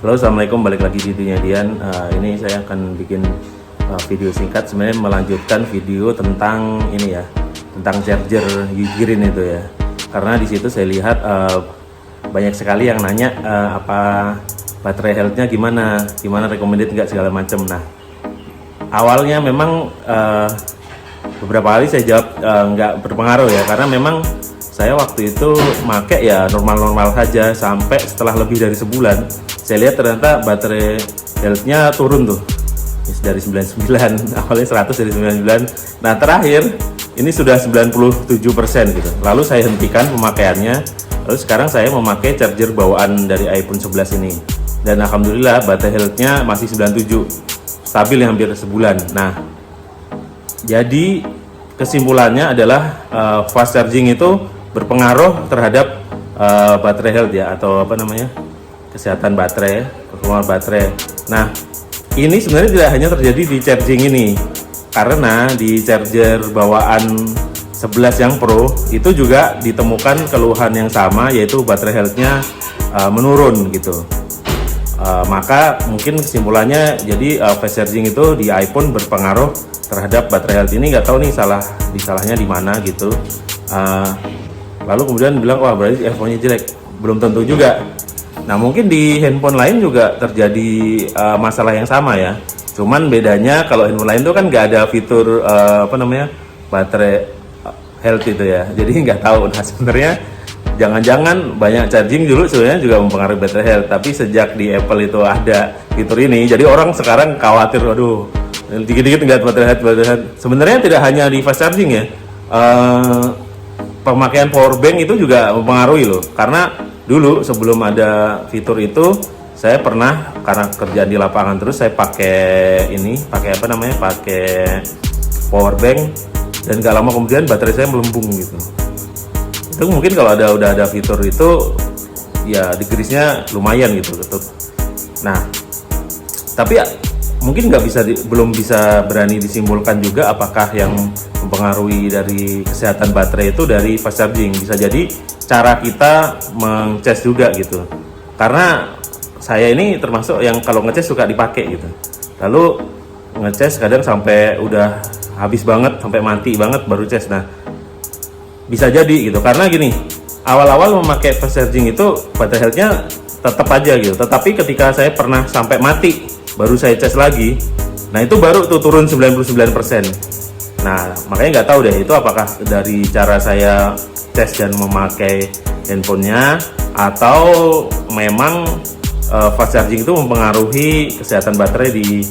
Halo, assalamualaikum, balik lagi di Dunia Dian. Ini saya akan bikin video singkat, sebenarnya melanjutkan video tentang ini ya, tentang charger Green itu ya. Karena di situ saya lihat banyak sekali yang nanya apa baterai health-nya gimana recommended nggak segala macam. Nah, awalnya memang beberapa kali saya jawab nggak berpengaruh ya, karena memang saya waktu itu make ya normal-normal saja sampai setelah lebih dari sebulan saya lihat ternyata baterai health-nya turun tuh dari 99, awalnya 100 dari 99. Nah, terakhir ini sudah 97% gitu. Lalu saya hentikan pemakaiannya. Lalu sekarang saya memakai charger bawaan dari iPhone 11 ini. Dan alhamdulillah baterai health-nya masih 97. Stabil hampir sebulan. Nah, jadi kesimpulannya adalah fast charging itu berpengaruh terhadap baterai health ya, atau apa namanya, kesehatan baterai, performa baterai. Nah, ini sebenarnya tidak hanya terjadi di charging ini, karena di charger bawaan 11 yang Pro itu juga ditemukan keluhan yang sama, yaitu baterai health-nya menurun gitu. Maka mungkin kesimpulannya jadi fast charging itu di iPhone berpengaruh terhadap baterai health ini. Nggak tahu nih salahnya di mana gitu. Lalu kemudian bilang wah berarti iPhone-nya jelek. Belum tentu juga. Nah, mungkin di handphone lain juga terjadi masalah yang sama ya. Cuman bedanya kalau handphone lain itu kan nggak ada fitur baterai health itu ya. Jadi nggak tahu. Nah, sebenarnya jangan-jangan banyak charging dulu sebenarnya juga mempengaruhi baterai health. Tapi sejak di Apple itu ada fitur ini, jadi orang sekarang khawatir, aduh, dikit-dikit nggak baterai health. Sebenarnya tidak hanya di fast charging ya. Pemakaian power bank itu juga mempengaruhi loh. Karena dulu sebelum ada fitur itu saya pernah, karena kerjaan di lapangan terus, saya pakai power bank, dan gak lama kemudian baterai saya melembung gitu. Itu mungkin kalau udah ada fitur itu ya degreesnya lumayan gitu. Nah, tapi ya mungkin belum bisa berani disimpulkan juga apakah yang mempengaruhi dari kesehatan baterai itu dari fast charging. Bisa jadi cara kita mengcas juga gitu, karena saya ini termasuk yang kalau ngecas suka dipakai gitu, lalu ngecas kadang sampai udah habis banget, sampai mati banget baru cas. Nah, bisa jadi gitu, karena gini, awal-awal memakai fast charging itu baterai health-nya tetap aja gitu, tetapi ketika saya pernah sampai mati baru saya cas lagi, nah itu baru tuh turun 99%. Nah, makanya nggak tahu deh itu apakah dari cara saya cas dan memakai handphonenya, atau memang fast charging itu mempengaruhi kesehatan baterai di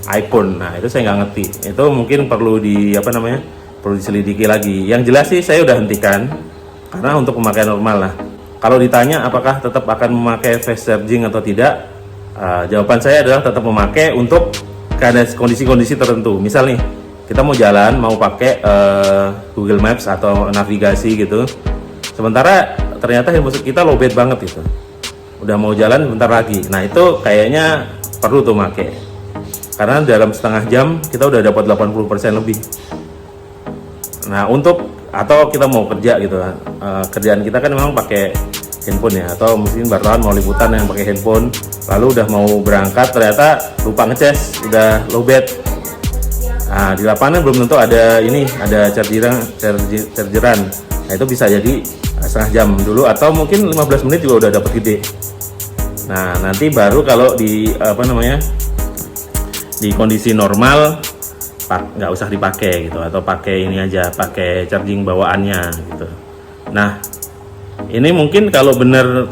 iPhone. Nah, itu saya nggak ngerti. Itu mungkin perlu perlu diselidiki lagi. Yang jelas sih saya udah hentikan karena untuk pemakaian normal lah. Kalau ditanya apakah tetap akan memakai fast charging atau tidak, jawaban saya adalah tetap memakai untuk kondisi-kondisi tertentu. Misal nih, kita mau jalan, mau pakai Google Maps atau navigasi gitu, sementara ternyata handphone kita lowbat banget gitu, udah mau jalan bentar lagi. Nah, itu kayaknya perlu tuh pakai, karena dalam setengah jam kita udah dapat 80% lebih. Nah, atau kita mau kerja gitu, kerjaan kita kan memang pakai handphone ya, atau mungkin wartawan mau liputan yang pakai handphone, lalu udah mau berangkat ternyata lupa ngecas, udah lowbat. Nah, di lapangan belum tentu ada chargeran. Nah, itu bisa jadi setengah jam dulu, atau mungkin 15 menit juga udah dapat gede. Nah, nanti baru kalau di di kondisi normal nggak usah dipakai gitu, atau pakai ini aja, pakai charging bawaannya gitu. Nah, ini mungkin kalau benar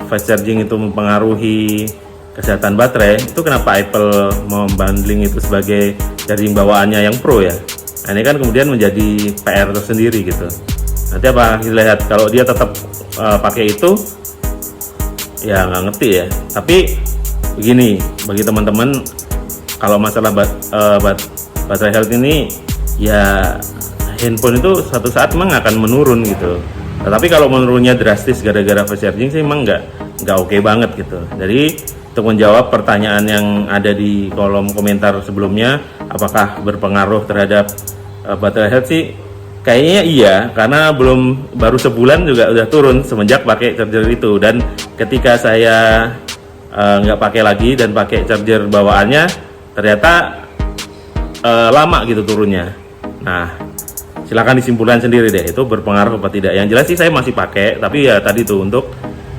fast charging itu mempengaruhi kesehatan baterai, itu kenapa Apple membundling itu sebagai charging bawaannya yang Pro ya? Nah, ini kan kemudian menjadi PR tersendiri gitu. Nanti apa kita lihat, kalau dia tetap pakai itu ya nggak ngerti ya. Tapi begini, bagi teman-teman, kalau masalah baterai health ini ya, handphone itu suatu saat memang akan menurun gitu. Tetapi kalau menurunnya drastis gara-gara fast charging sih memang nggak oke banget gitu. Jadi untuk menjawab pertanyaan yang ada di kolom komentar sebelumnya, apakah berpengaruh terhadap baterai health sih, Kayaknya iya, karena baru sebulan juga udah turun semenjak pakai charger itu. Dan ketika saya nggak pakai lagi dan pakai charger bawaannya, ternyata lama gitu turunnya. Nah, silakan disimpulkan sendiri deh, itu berpengaruh apa tidak. Yang jelas sih saya masih pakai, tapi ya tadi tuh untuk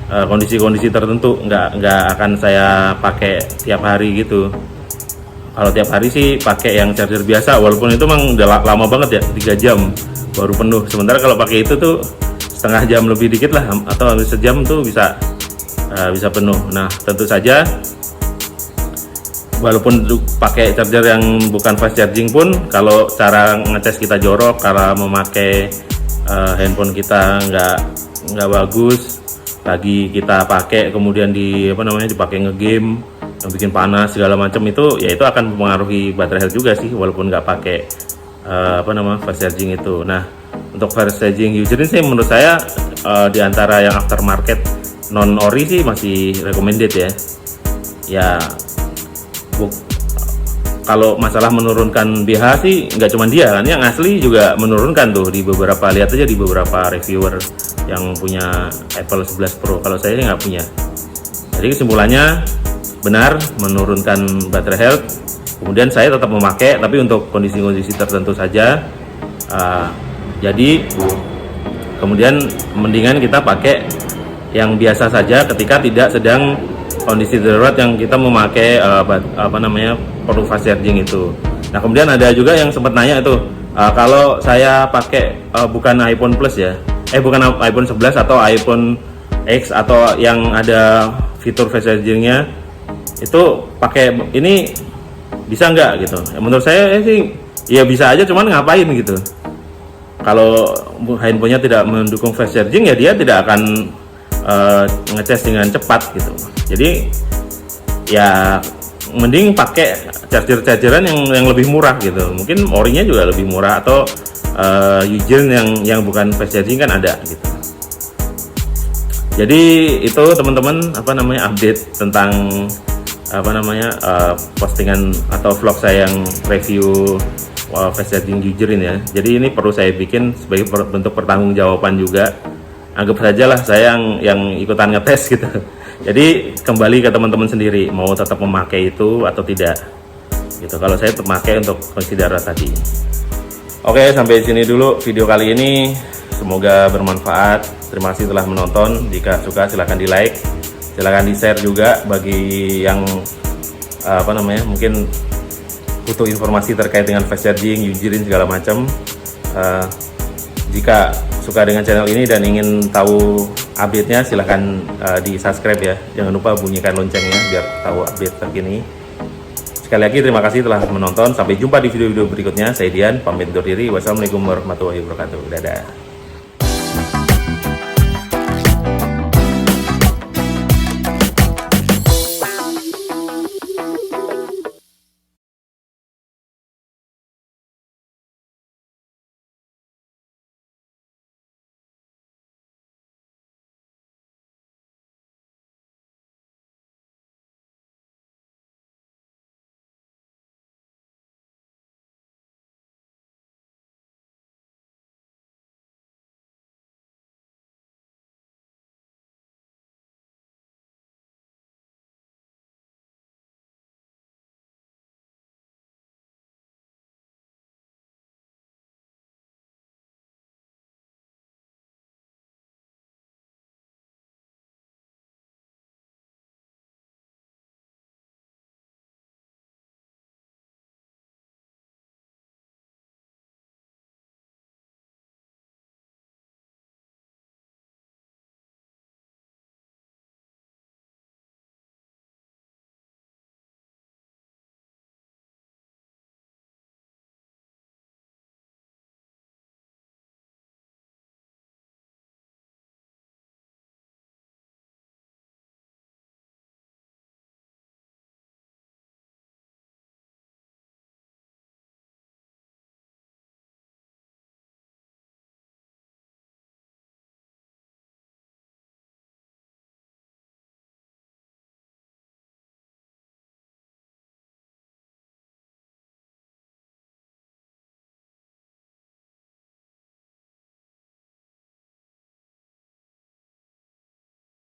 kondisi-kondisi tertentu nggak akan saya pakai tiap hari gitu. Kalau tiap hari sih pakai yang charger biasa, walaupun itu memang udah lama banget ya, 3 jam baru penuh. Sementara kalau pakai itu tuh setengah jam lebih dikit lah, atau hampir sejam tuh bisa penuh. Nah, tentu saja walaupun pakai charger yang bukan fast charging pun, kalau cara ngecas kita jorok, kalau memakai handphone kita nggak bagus, lagi kita pakai kemudian dipakai ngegame yang bikin panas segala macam, itu ya itu akan mempengaruhi baterai health juga sih, walaupun nggak pakai fast charging itu. Nah, untuk fast charging user ini sih menurut saya di antara yang aftermarket non ori sih masih recommended ya. Ya kalau masalah menurunkan BH sih nggak cuma dia kan, yang asli juga menurunkan tuh, di beberapa, lihat aja di beberapa reviewer yang punya Apple 11 Pro. Kalau saya nggak punya. Jadi kesimpulannya benar, menurunkan baterai health. Kemudian saya tetap memakai, tapi untuk kondisi-kondisi tertentu saja. Jadi kemudian mendingan kita pakai yang biasa saja ketika tidak sedang kondisi darurat yang kita memakai perlu fast charging itu. Nah, kemudian ada juga yang sempat nanya itu, kalau saya pakai bukan iPhone Plus ya, bukan iPhone 11 atau iPhone X atau yang ada fitur fast chargingnya, itu pakai ini bisa nggak gitu? Menurut saya sih ya bisa aja, cuman ngapain gitu? Kalau handphonenya tidak mendukung fast charging, ya dia tidak akan ngecas dengan cepat gitu. Jadi ya mending pakai chargeran yang lebih murah gitu. Mungkin orinya juga lebih murah, atau user yang bukan fast charging kan ada gitu. Jadi itu teman-teman update tentang postingan atau vlog saya yang review fast charging user ini ya. Jadi ini perlu saya bikin sebagai bentuk pertanggungjawaban juga. Anggap saja lah saya yang ikutan ngetes gitu. Jadi kembali ke teman-teman sendiri, mau tetap memakai itu atau tidak gitu. Kalau saya tetap memakai untuk kondisi darurat tadi. Oke, sampai sini dulu video kali ini. Semoga bermanfaat. Terima kasih telah menonton. Jika suka silahkan di like, silahkan di share juga bagi yang mungkin butuh informasi terkait dengan fast charging, userin segala macam. Jika suka dengan channel ini dan ingin tahu update-nya, silahkan di subscribe ya. Jangan lupa bunyikan loncengnya biar tahu update terkini. Sekali lagi terima kasih telah menonton. Sampai jumpa di video-video berikutnya. Saya Dian, pamit undur diri. Wassalamualaikum warahmatullahi wabarakatuh. Dadah.